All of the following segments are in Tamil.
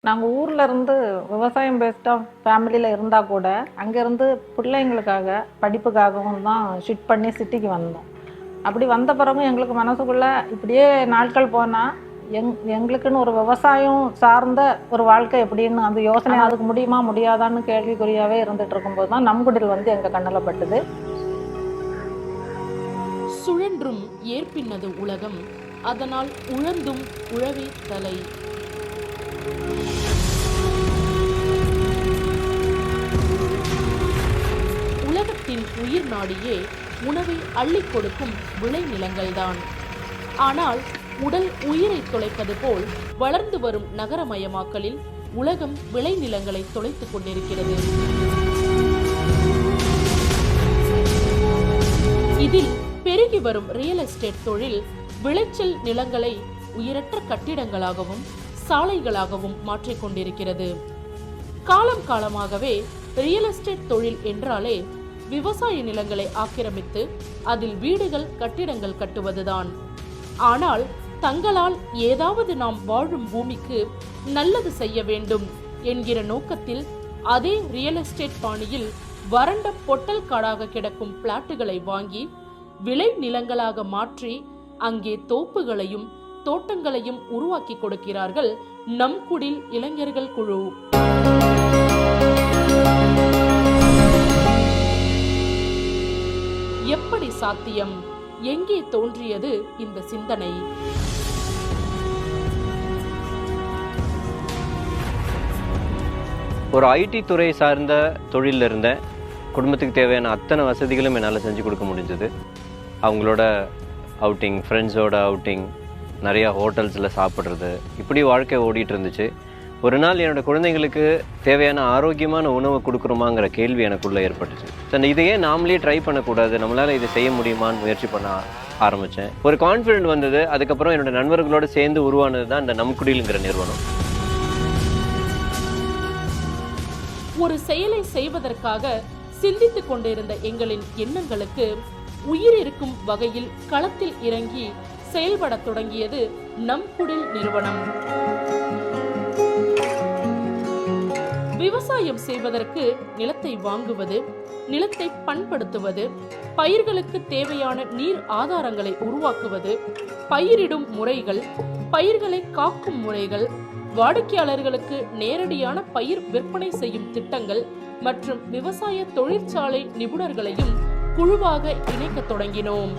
நாங்க ஊர்ல இருந்து விவசாயம் பேஸ்டா ஃபேமிலியில இருந்தா கூட, அங்கேருந்து பிள்ளைங்களுக்காக, படிப்புக்காகவும் தான் ஷிஃப்ட் பண்ணி சிட்டிக்கு வந்தோம். அப்படி வந்த பிறகும் எங்களுக்கு மனசுக்குள்ள இப்படியே நாட்கள் போனா, எங்களுக்குன்னு ஒரு விவசாயம் சார்ந்த ஒரு வாழ்க்கை எப்படின்னு அந்த யோசனை அதுக்கு முடியுமா முடியாதான்னு கேள்விக்குறியாவே இருந்துட்டு இருக்கும்போது தான் நம்குடில் வந்து எங்க கண்ணுல பட்டுது. சுழன்றும் ஏற்பின்னது உலகம், அதனால் உழந்தும் உழவே தலை. உலகத்தின் உயிர் நாடியே உணவை அள்ளிக் கொடுக்கும் விளை நிலங்கள்தான். ஆனால் உடல் உயிரை தொலைப்பது போல் வளர்ந்து வரும் நகரமயமாக்கலில் உலகம் விளை நிலங்களை தொலைத்துக் கொண்டிருக்கிறது. இதில் பெருகி வரும் ரியல் எஸ்டேட் தொழில் விளைச்சல் நிலங்களை உயிரற்ற கட்டிடங்களாகவும் சாலைகளாகவும் மாற்றிக்கொண்டிருக்கிறது. காலம் காலமாகவே ரியல் எஸ்டேட் தொழில் என்றாலே விவசாய நிலங்களை ஆக்கிரமித்து அதில் வீடுகள் கட்டிடங்கள் கட்டுவதுதான். ஆனால் தங்களால் ஏதாவது நாம் வாழும் பூமிக்கு நல்லது செய்ய வேண்டும் என்கிற நோக்கத்தில் அதே ரியல் எஸ்டேட் பாணியில் வறண்ட பொட்டல் காடாக கிடக்கும் பிளாட்டுகளை வாங்கி விளை நிலங்களாக மாற்றி அங்கே தோப்புகளையும் தோட்டங்களையும் உருவாக்கி கொடுக்கிறார்கள் நம் குடில் இளைஞர்கள் குழு. எப்படி சாத்தியம்? எங்கே தோன்றியது இந்த சிந்தனை? ஒரு ஐடி துறை சார்ந்த தொழிலில் இருந்த குடும்பத்துக்கு தேவையான அத்தனை வசதிகளும் என்னால் செஞ்சு கொடுக்க முடிஞ்சது. அவங்களோட அவுட்டிங், ஃப்ரெண்ட்ஸோட அவுட்டிங், நிறையா ஹோட்டல்ஸில் சாப்பிட்றது, இப்படி வாழ்க்கை ஓடிட்டு இருந்துச்சு. ஒரு நாள் என்னோடய குழந்தைங்களுக்கு தேவையான ஆரோக்கியமான உணவை கொடுக்குறோமாங்கிற கேள்வி எனக்குள்ளே ஏற்பட்டுச்சு. இதையே நாமளே ட்ரை பண்ணக்கூடாது, நம்மளால் இதை செய்ய முடியுமான்னு முயற்சி பண்ண ஆரம்பித்தேன். ஒரு கான்ஃபிடென்ட் வந்தது. அதுக்கப்புறம் என்னோடய நண்பர்களோடு சேர்ந்து உருவானது தான் இந்த நம்குடில்ங்கிற நிறுவனம். ஒரு செயலை செய்வதற்காக சிந்தித்துக் கொண்டிருந்த எங்களின் எண்ணங்களுக்கு உயிர் இருக்கும் வகையில் களத்தில் இறங்கி செயல்பட தொடங்கியது நம்குடில் நிறுவனம். விவசாயம் செய்வதற்கு நிலத்தை வாங்குவது, நிலத்தை பண்படுத்துவது, பயிர்களுக்கு தேவையான நீர் ஆதாரங்களை உருவாக்குவது, பயிரிடும் முறைகள், பயிர்களை காக்கும் முறைகள், வாடிக்கையாளர்களுக்கு நேரடியான பயிர் விற்பனை செய்யும் திட்டங்கள் மற்றும் விவசாய தொழிற்சாலை நிபுணர்களையும் குழுவாக இணைக்க தொடங்கினோம்.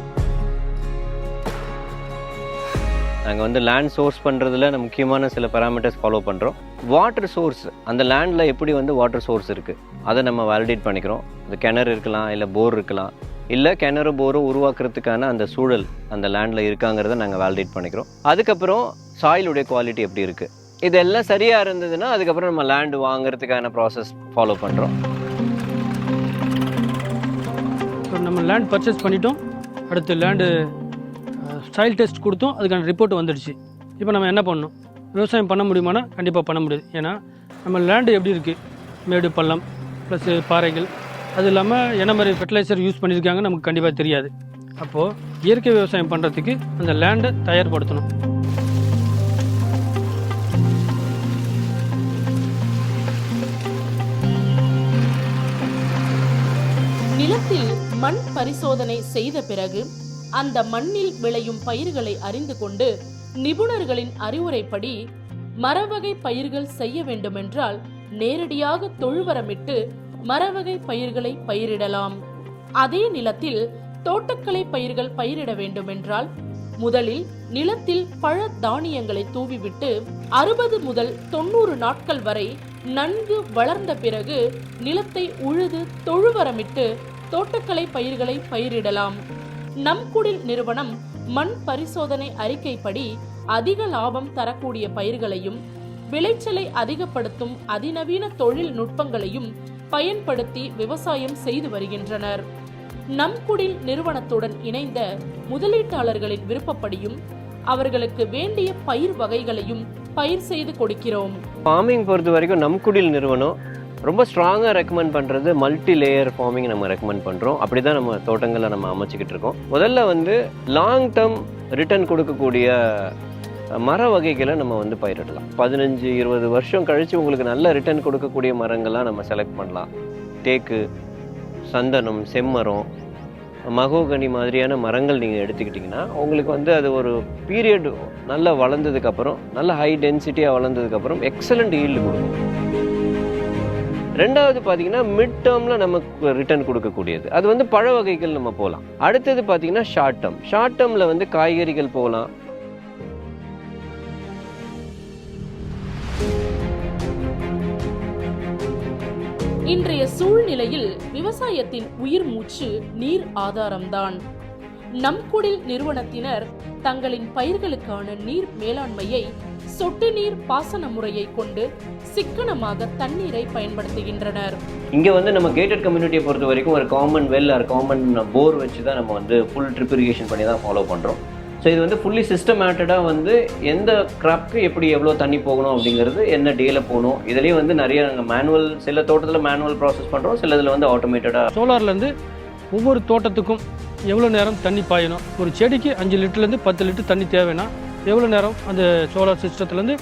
நாங்கள் லேண்ட் சோர்ஸ் பண்ணுறதுல முக்கியமான சில பேராமீட்டர்ஸ் ஃபாலோ பண்ணுறோம். வாட்டர் சோர்ஸ், அந்த லேண்டில் எப்படி வாட்டர் சோர்ஸ் இருக்குது அதை நம்ம வேலிடேட் பண்ணிக்கிறோம். அது கிணறு இருக்கலாம், இல்லை போர் இருக்கலாம், இல்லை கிணறு போரை உருவாக்குறதுக்கான அந்த சூழல் அந்த லேண்டில் இருக்காங்கிறத நாங்கள் வேலிடேட் பண்ணிக்கிறோம். அதுக்கப்புறம் சாயிலுடைய குவாலிட்டி எப்படி இருக்குது, இதெல்லாம் சரியாக இருந்ததுன்னா அதுக்கப்புறம் நம்ம லேண்டு வாங்குறதுக்கான ப்ராசஸ் ஃபாலோ பண்ணுறோம். இப்போ நம்ம லேண்ட் பர்ச்சேஸ் பண்ணிட்டோம். அடுத்து லேண்டு சாயில் டெஸ்ட் கொடுத்தோம், அதுக்கான ரிப்போர்ட் வந்துடுச்சு. இப்போ நம்ம என்ன பண்ணணும்? விவசாயம் பண்ண முடியுமானா கண்டிப்பாக பண்ண முடியாது. ஏன்னா நம்ம லேண்டு எப்படி இருக்குது, மேடு பள்ளம் ப்ளஸ் பாறைகள், அது இல்லாமல் என்ன மாதிரி ஃபெர்டிலைசர் யூஸ் பண்ணியிருக்காங்க நமக்கு கண்டிப்பாக தெரியாது. அப்போது இயற்கை விவசாயம் பண்ணுறதுக்கு அந்த லேண்டை தயார்படுத்தணும். நிலத்தில் மண் பரிசோதனை செய்த பிறகு அந்த மண்ணில் விளையும் பயிர்களை அறிந்து கொண்டு நிபுணர்களின் அறிவுரைப்படி மரவகை பயிர்கள் செய்ய வேண்டுமென்றால் நேரடியாக தொழுவரமிட்டு மரவகை பயிர்களை பயிரிடலாம். அதே நிலத்தில் தோட்டக்கலை பயிர்கள் பயிரிட வேண்டுமென்றால் முதலில் நிலத்தில் பழ தானியங்களை தூவிவிட்டு 60 முதல் 90 நாட்கள் வரை நன்கு வளர்ந்த பிறகு நிலத்தை உழுது தொழுவரமிட்டு தோட்டக்கலை பயிர்களை பயிரிடலாம். நம்குடில் நிறுவனம் மண் பரிசோதனை அறிக்கைப்படி அதிக லாபம் தரக்கூடிய பயிர்களையும் விளைச்சலை அதிகப்படுத்தும் அதிநவீன தொழில்நுட்பங்களையும் பயன்படுத்தி விவசாயம் செய்து வருகின்றனர். நம்குடில் நிறுவனத்துடன் இணைந்த முதலீட்டாளர்களின் விருப்பப்படியும் அவர்களுக்கு வேண்டிய பயிர் வகைகளையும் பயிர் செய்து கொடுக்கிறோம். ஃபார்மிங் பொறுத்த வரைக்கும் நம்குடில் நிறுவனம் ரொம்ப ஸ்ட்ராங்காக ரெக்கமெண்ட் பண்ணுறது மல்டி லேயர் ஃபார்மிங் நம்ம ரெக்கமெண்ட் பண்ணுறோம். அப்படி தான் நம்ம தோட்டங்களை நம்ம அமைச்சிக்கிட்டு இருக்கோம். முதல்ல லாங் டேர்ம் ரிட்டர்ன் கொடுக்கக்கூடிய மர வகைகளை நம்ம வந்து பயிரிடலாம். 15-20 வருஷம் கழித்து உங்களுக்கு நல்ல ரிட்டர்ன் கொடுக்கக்கூடிய மரங்களாக நம்ம செலக்ட் பண்ணலாம். தேக்கு, சந்தனம், செம்மரம், மகோகனி மாதிரியான மரங்கள் நீங்கள் எடுத்துக்கிட்டிங்கன்னா உங்களுக்கு வந்து அது ஒரு பீரியட் நல்லா வளர்ந்ததுக்கப்புறம், நல்ல ஹை டென்சிட்டியாக வளர்ந்ததுக்கப்புறம் எக்ஸலண்ட் ஈல்டு கொடுக்கும். ரெண்டாவது பார்த்தீங்கன்னா மிட் டேர்மில் நமக்கு ரிட்டர்ன் கொடுக்கக்கூடியது அது வந்து பழ வகைகள் நம்ம போகலாம். அடுத்தது பார்த்தீங்கன்னா ஷார்ட் டேர்மில் வந்து காய்கறிகள் போகலாம். இன்றைய சூழ்நிலையில் விவசாயத்தின் உயிர் மூச்சு நீர் ஆதாரம்தான். நம் குடில் நிறுவனத்தினர் தங்களின் பயிர்களுக்கான நீர் மேலாண்மையை சொட்டு நீர் பாசன முறையை கொண்டு சிக்கனமாக தண்ணீரை பயன்படுத்துகின்றனர். இங்கே வந்து நம்ம கேட்டட் கம்யூனிட்டியை பொறுத்த வரைக்கும் ஒரு காமன் வெல் ஆர் காமன் போர் வச்சு தான் நம்ம வந்து ஃபுல் ட்ரிப் இரிகேஷன் பண்ணி தான் ஃபாலோ பண்ணுறோம். ஸோ இது வந்து ஃபுல்லி சிஸ்டமேட்டடாக வந்து எந்த கிராப்க்கு எப்படி எவ்வளோ தண்ணி போகணும் அப்படிங்கிறது, என்ன டேல போகணும், இதுலேயும் வந்து நிறைய நாங்கள் மேனுவல், சில தோட்டத்தில் மேனுவல் ப்ராசஸ் பண்ணுறோம், சில இதில் வந்து ஆட்டோமேட்டடாக. சோலார்லேருந்து ஒவ்வொரு தோட்டத்துக்கும் எவ்வளோ நேரம் தண்ணி பாயணும், ஒரு செடிக்கு 5 லிட்டர்லேருந்து 10 லிட்டர் தண்ணி தேவைன்னா எவ்வளோ நேரம் அந்த சோலார் சிஸ்டத்துலேருந்து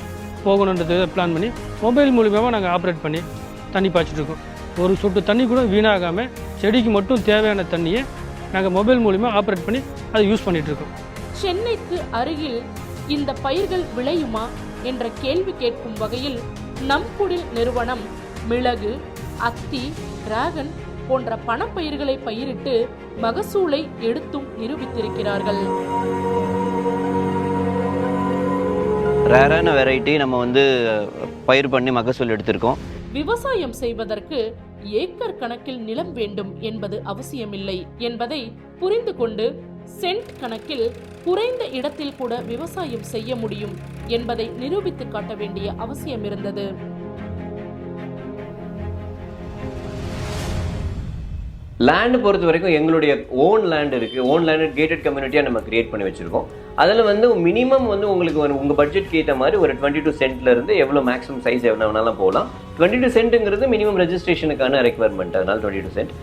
போகணுன்றது பிளான் பண்ணி மொபைல் மூலியமாக நாங்கள் ஆப்ரேட் பண்ணி தண்ணி பாய்ச்சிட்ருக்கோம். ஒரு சொட்டு தண்ணி கூட வீணாகாமல் செடிக்கு மட்டும் தேவையான தண்ணியை நாங்கள் மொபைல் மூலிமா ஆப்ரேட் பண்ணி அதை யூஸ் பண்ணிகிட்ருக்கோம். சென்னைக்கு அருகில் இந்த பயிர்கள் விளையுமா என்ற கேள்வி கேட்கும் வகையில் நம் குடில் நிறுவனம் மிளகு, அத்தி, டிராகன் போன்ற பணப்பயிர்களை பயிரிட்டு மகசூலை எடுத்தும் நிரூபித்திருக்கிறார்கள். ரேரான வெரைட்டி நம்ம வந்து பயிர் பண்ணி மகசூல் எடுத்திருக்கோம். விவசாயம் செய்வதற்கு ஏக்கர் கணக்கில் நிலம் வேண்டும் என்பது அவசியமில்லை என்பதை புரிந்து கொண்டு சென்ட் கணக்கில் குறைந்த இடத்தில் கூட விவசாயம் செய்ய முடியும் என்பதை நிரூபித்து காட்ட வேண்டிய அவசியம் இருந்தது. லேண்டு பொறுத்த வரைக்கும் எங்களுடைய ஓன் லேண்ட் இருக்குது. ஓன் லேண்டு கேட்டட் கம்யூனிட்டியாக நம்ம கிரியேட் பண்ணி வச்சுருக்கோம். அதில் வந்து மினிமம் வந்து உங்களுக்கு உங்கள் பட்ஜெட்க்கு ஏற்ற மாதிரி ஒரு 22 சென்ட்லேருந்து எவ்வளோ மேக்ஸிமம் சைஸ் எவ்வளோ வேணாலும் போகலாம். 22 சென்ட்டுங்கிறது மினிமம் ரெஜிஸ்ட்ரேஷனுக்கான ரெக்குவயர்மெண்ட், அதனால் 22 சென்ட்.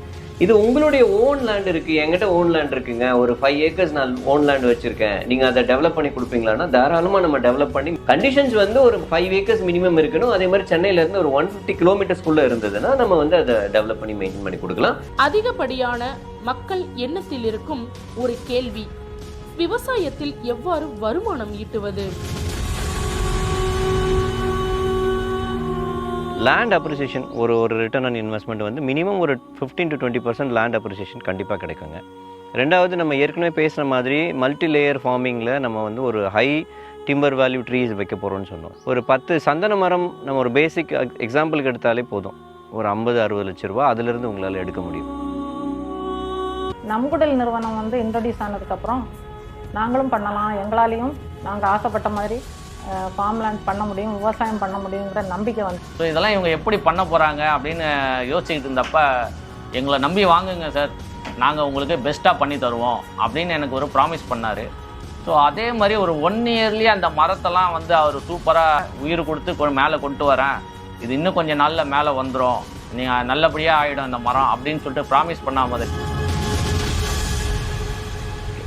இது உங்களுடைய ஓன் லேண்ட் இருக்குது. என்கிட்ட ஓன் லேண்ட் இருக்குங்க, ஒரு 5 ஏக்கர்ஸ் நான் ஓன் லேண்ட் வச்சுருக்கேன், நீங்கள் அதை டெவலப் பண்ணி கொடுப்பீங்களான்னா தாராளமாக நம்ம டெவலப் பண்ணி, கண்டிஷன்ஸ் வந்து ஒரு 5 ஏக்கர்ஸ் மினிமம் இருக்கணும். அதே மாதிரி சென்னையிலேருந்து ஒரு 150 கிலோமீட்டர்ஸ்குள்ளே இருந்ததுன்னா நம்ம வந்து அதை டெவலப் பண்ணி மெயின்டைன் பண்ணி கொடுக்கலாம். அதிகப்படியான மக்கள் எண்ணத்தில் இருக்கும் ஒரு கேள்வி, விவசாயத்தில் எவ்வாறு வருமானம் ஈட்டுவது? லேண்ட் அப்ரிசியேஷன், ஒரு ரிட்டர்ன் ஆன் இன்வெஸ்ட்மெண்ட் வந்து மினிமம் ஒரு 15 to 20% லேண்ட் அப்ரிசியேஷன் கண்டிப்பாக கிடைக்குங்க. ரெண்டாவது, நம்ம ஏற்கனவே பேசுகிற மாதிரி மல்டி லேயர் ஃபார்மிங்கில் நம்ம வந்து ஒரு ஹை டிம்பர் வேல்யூ ட்ரீஸ் வைக்க போகிறோம்னு சொன்னோம். ஒரு 10 சந்தன மரம் நம்ம ஒரு பேசிக் எக்ஸாம்பிளுக்கு எடுத்தாலே போதும், ஒரு 50-60 லட்ச ரூபா அதிலிருந்து உங்களால் எடுக்க முடியும். நம் குடில் நிறுவனம் வந்து இன்ட்ரடியூஸ் ஆனதுக்கப்புறம் நாங்களும் பண்ணலாம், எங்களாலேயும் நாங்கள் ஆசைப்பட்ட மாதிரி ஃபார்ம் லேண்ட் பண்ண முடியும், விவசாயம் பண்ண முடியுங்கிற நம்பிக்கை வந்து. ஸோ இதெல்லாம் இவங்க எப்படி பண்ண போகிறாங்க அப்படின்னு யோசிச்சுக்கிட்டு இருந்தப்ப எங்களை நம்பி வாங்குங்க சார், நாங்கள் உங்களுக்கு பெஸ்ட்டாக பண்ணி தருவோம் அப்படின்னு எனக்கு ஒரு ப்ராமிஸ் பண்ணார். ஸோ அதே மாதிரி ஒரு 1 இயர்லேயே அந்த மரத்தெல்லாம் வந்து அவர் சூப்பராக உயிர் கொடுத்து மேலே கொண்டு வரேன், இது இன்னும் கொஞ்சம் நாளில் மேலே வந்துடும், நீங்கள் நல்லபடியாக ஆகிடும் அந்த மரம் அப்படின்னு சொல்லிட்டு ப்ராமிஸ் பண்ணாமல்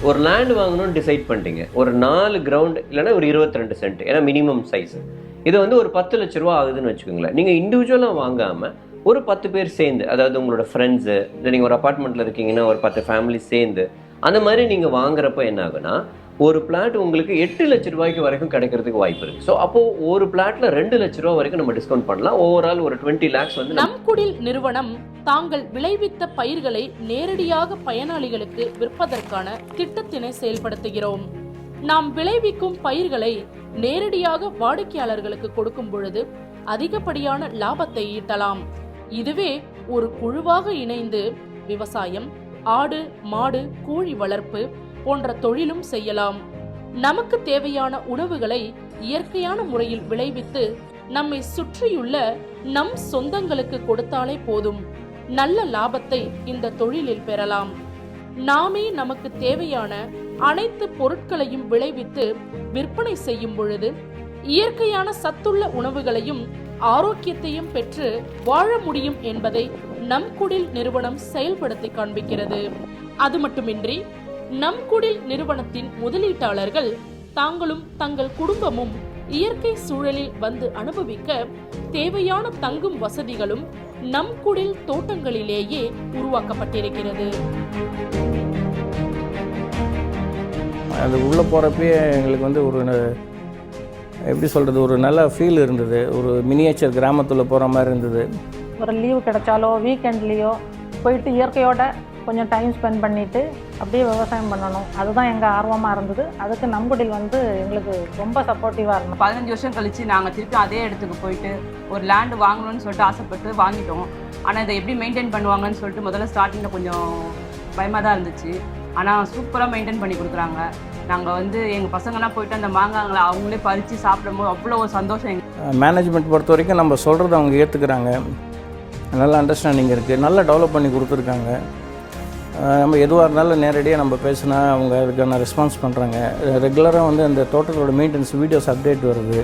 ஒரு லேண்ட் வாங்கணும்னு டிசைட் பண்ணிட்டீங்க, ஒரு 4 கிரவுண்ட் இல்லைன்னா ஒரு 22 சென்ட், ஏன்னா மினிமம் சைஸ் இது வந்து ஒரு 10 லட்ச ரூபா ஆகுதுன்னு வச்சுக்கோங்களேன். நீங்கள் இண்டிவிஜுவலாக வாங்காமல் ஒரு 10 பேர் சேர்ந்து, அதாவது உங்களோட ஃப்ரெண்ட்ஸு, இல்லை நீங்கள் ஒரு அப்பார்ட்மெண்ட்டில் இருக்கீங்கன்னா ஒரு 10 ஃபேமிலி சேர்ந்து அந்த மாதிரி நீங்கள் வாங்குறப்ப என்ன ஆகுனா, ஒரு பிளாட் உங்களுக்கு 8 லட்ச ரூபாய்க்கு வரைக்கும் கிடைக்கிறதுக்கு வாய்ப்பு இருக்குது. ஸோ அப்போது ஒரு பிளாட்டில் 2 லட்ச ரூபா வரைக்கும் நம்ம டிஸ்கவுண்ட் பண்ணலாம். ஓவரால் ஒரு 20 lakhs வந்து. நம் குடில் நிறுவனம் தாங்கள் விளைவித்த பயிர்களை நேரடியாக பயனாளிகளுக்கு விற்பதற்கான திட்டத்தினை செயல்படுத்துகிறோம். நாம் விளைவிக்கும் பயிர்களை நேரடியாக வாடிக்கையாளர்களுக்கு கொடுக்கும் பொழுது அதிகப்படியான லாபத்தை ஈட்டலாம். இதுவே ஒரு குழுவாக இணைந்து விவசாயம், ஆடு, மாடு, கோழி வளர்ப்பு போன்ற தொழிலும் செய்யலாம். நமக்கு தேவையான உணவுகளை இயற்கையான முறையில் விளைவித்து நம்மை சுற்றியுள்ள நம் சொந்தங்களுக்கு கொடுத்தாலே போதும், நல்ல லாபத்தை இந்த தொழிலில் பெறலாம். நாமே நமக்கு தேவையான அனைத்து பொருட்களையும் விளைவித்து விற்பனை செய்யும் பொழுது இயற்கையான சத்துள்ள உணவுகளையும் ஆரோக்கியத்தையும் பெற்று வாழ முடியும் என்பதை நம் குடில் நிறுவனம் செயல்படுத்தி காண்பிக்கிறது. அது மட்டுமின்றி நம் குடில் நிறுவனத்தின் முதலீட்டாளர்கள் தாங்களும் தங்கள் குடும்பமும் இயற்கை சூழலில் வந்து அனுபவிக்க தேவையான தங்கும் வசதிகளும் நம் குடில் தோட்டங்களிலேயே உருவாக்கப்பட்டிருக்கிறது. அது உள்ளே போகிறப்பயே எங்களுக்கு வந்து ஒரு எப்படி சொல்கிறது, ஒரு நல்ல ஃபீல் இருந்தது. ஒரு மினியேச்சர் கிராமத்தில் போகிற மாதிரி இருந்தது. ஒரு லீவு கிடைச்சாலோ வீக்கெண்ட்லேயோ போயிட்டு இயற்கையோட கொஞ்சம் டைம் ஸ்பெண்ட் பண்ணிவிட்டு அப்படியே விவசாயம் பண்ணணும், அதுதான் எங்கள் ஆர்வமாக இருந்தது. அதுக்கு நம்குடில் வந்து எங்களுக்கு ரொம்ப சப்போர்ட்டிவாக இருந்தோம். 15 வருஷம் கழித்து நாங்கள் திருப்பி அதே இடத்துக்கு போயிட்டு ஒரு லேண்டு வாங்கணும்னு சொல்லிட்டு ஆசைப்பட்டு வாங்கிட்டோம். ஆனால் இதை எப்படி மெயின்டைன் பண்ணுவாங்கன்னு சொல்லிட்டு முதல்ல ஸ்டார்டிங்கில் கொஞ்சம் பயமாக தான் இருந்துச்சு. ஆனால் சூப்பராக மெயின்டைன் பண்ணி கொடுக்குறாங்க. நாங்கள் வந்து எங்கள் பசங்கள்லாம் போயிட்டு அந்த மாங்காங்களை அவங்களே பறித்து சாப்பிடும்போது அவ்வளோ ஒரு சந்தோஷம் எங்களுக்கு. மேனேஜ்மெண்ட் பொறுத்த வரைக்கும் நம்ம சொல்கிறத அவங்க ஏற்றுக்கிறாங்க. நல்ல அண்டர்ஸ்டாண்டிங் இருக்குது, நல்லா டெவலப் பண்ணி கொடுத்துருக்காங்க. நம்ம எதுவாக இருந்தாலும் நேரடியாக நம்ம பேசினா அவங்க அதுக்கான ரெஸ்பான்ஸ் பண்ணுறாங்க. ரெகுலராக வந்து அந்த தோட்டத்தோட மெயின்டெனன்ஸ் வீடியோஸ் அப்டேட் வருது.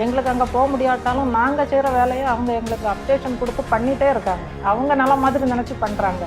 எங்களுக்கு அங்கே போக முடியாட்டாலும் நாங்கள் செய்கிற வேலையை அவங்க எங்களுக்கு அப்டேஷன் கொடுத்து பண்ணிகிட்டே இருக்காங்க. அவங்க நல்ல மாதிரி நினச்சி பண்ணுறாங்க.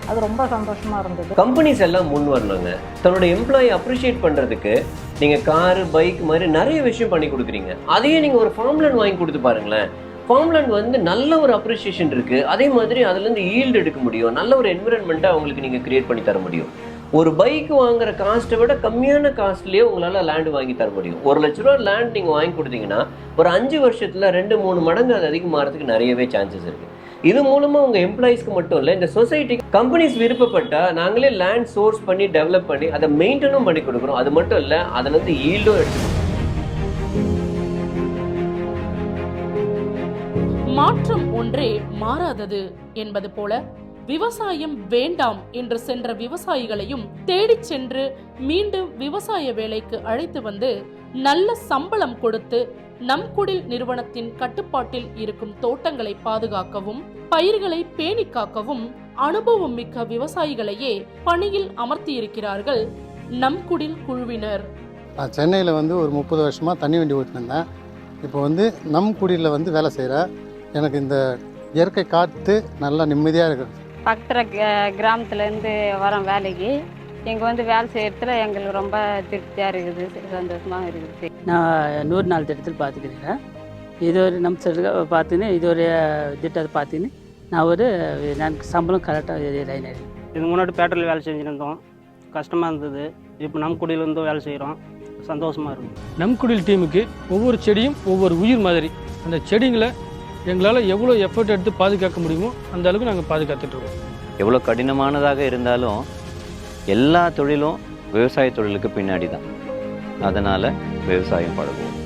அது ரொம்ப சந்தோஷமாக இருந்தது. கம்பெனிஸ் எல்லாம் முன் வரணுங்க. தன்னோட எம்ப்ளாயி அப்ரிஷியேட் பண்ணுறதுக்கு நீங்கள் காரு பைக் மாதிரி நிறைய விஷயம் பண்ணி கொடுக்குறீங்க. அதையே நீங்கள் ஒரு ஃபார்ம்லேண்ட் வாங்கி கொடுத்து பாருங்களேன். ஃபார்ம்லேண்ட் வந்து நல்ல ஒரு அப்ரிஷியேஷன் இருக்குது. அதே மாதிரி அதுலேருந்து ஈல்டு எடுக்க முடியும். நல்ல ஒரு என்விரான்மெண்ட்டை அவங்களுக்கு நீங்கள் கிரியேட் பண்ணி தர முடியும். ஒரு பைக் வாங்குற காஸ்ட்டை விட கம்மியான காஸ்ட்லேயே உங்களால் லேண்டு வாங்கி தர முடியும். 1 லட்ச ரூபா லேண்ட் நீங்கள் வாங்கி கொடுத்தீங்கன்னா ஒரு 5 வருஷத்தில் 2-3 மடங்கு அது அதிகமாகிறதுக்கு நிறையவே சான்சஸ் இருக்குது. இது மூலமாக உங்கள் எம்ப்ளாயிஸ்க்கு மட்டும் இல்லை, இந்த சொசைட்டிக்கு கம்பெனிஸ் விருப்பப்பட்டால் நாங்களே லேண்ட் சோர்ஸ் பண்ணி டெவலப் பண்ணி அதை மெயின்டெனும் பண்ணி கொடுக்குறோம். அது மட்டும் இல்லை, அதுலேருந்து ஈல்டும் எடுத்துக்கணும். மாற்றம் ஒன்றே மாறாதது என்பது போல விவசாயம் வேண்டாம் என்று சென்ற விவசாயிகளையும் தேடிச் சென்று மீண்டும் விவசாய வேலைக்கு அழைத்து வந்து நல்ல சம்பளம் கொடுத்து நம் குடில் நிறுவனத்தின் கட்டுப்பாட்டில் இருக்கும் தோட்டங்களை பாதுகாக்கவும் பயிர்களை பேணி காக்கவும் அனுபவம் மிக்க விவசாயிகளையே பணியில் அமர்த்தியிருக்கிறார்கள் நம் குடில் குழுவினர். நான் சென்னையில் வந்து ஒரு 30 வருஷமாக தண்ணி வண்டி ஓட்டினேன். இப்போ வந்து நம் குடியில் வந்து வேலை செய்கிறேன். எனக்கு இந்த இயற்கை காற்று நல்லா நிம்மதியாக இருக்குது. பக்கத்தில் கிராமத்துலேருந்து வரோம் வேலைக்கு. இங்கே வந்து வேலை செய்கிறதுல எங்களுக்கு ரொம்ப திருப்தியாக இருக்குது, சந்தோஷமாக இருக்குது. நான் 100 நாள் திட்டத்தில் பார்த்துக்கிறேன். இது ஒரு நம்ம பார்த்துன்னு இது ஒரு திட்டத்தை பார்த்துன்னு நான் சம்பளம் கரெக்டாக லைன் ஆகிடுது. இதுக்கு முன்னாடி பேட்டரியில் வேலை செஞ்சுருந்தோம், கஷ்டமாக இருந்தது. இப்போ நம் குடியிலேருந்தும் வேலை செய்கிறோம், சந்தோஷமாக இருக்கும். நம் குடில் டீமுக்கு ஒவ்வொரு செடியும் ஒவ்வொரு உயிர் மாதிரி. அந்த செடிங்களை எங்களால் எவ்வளோ எஃபர்ட் எடுத்து பாதுகாக்க முடியுமோ அந்த அளவுக்கு நாங்கள் பாதுகாத்துட்ருக்கோம். எவ்வளோ கடினமானதாக இருந்தாலும் எல்லா தொழிலும் விவசாய தொழிலுக்கு பின்னாடி தான். அதனால் விவசாயம் பழகுவோம்.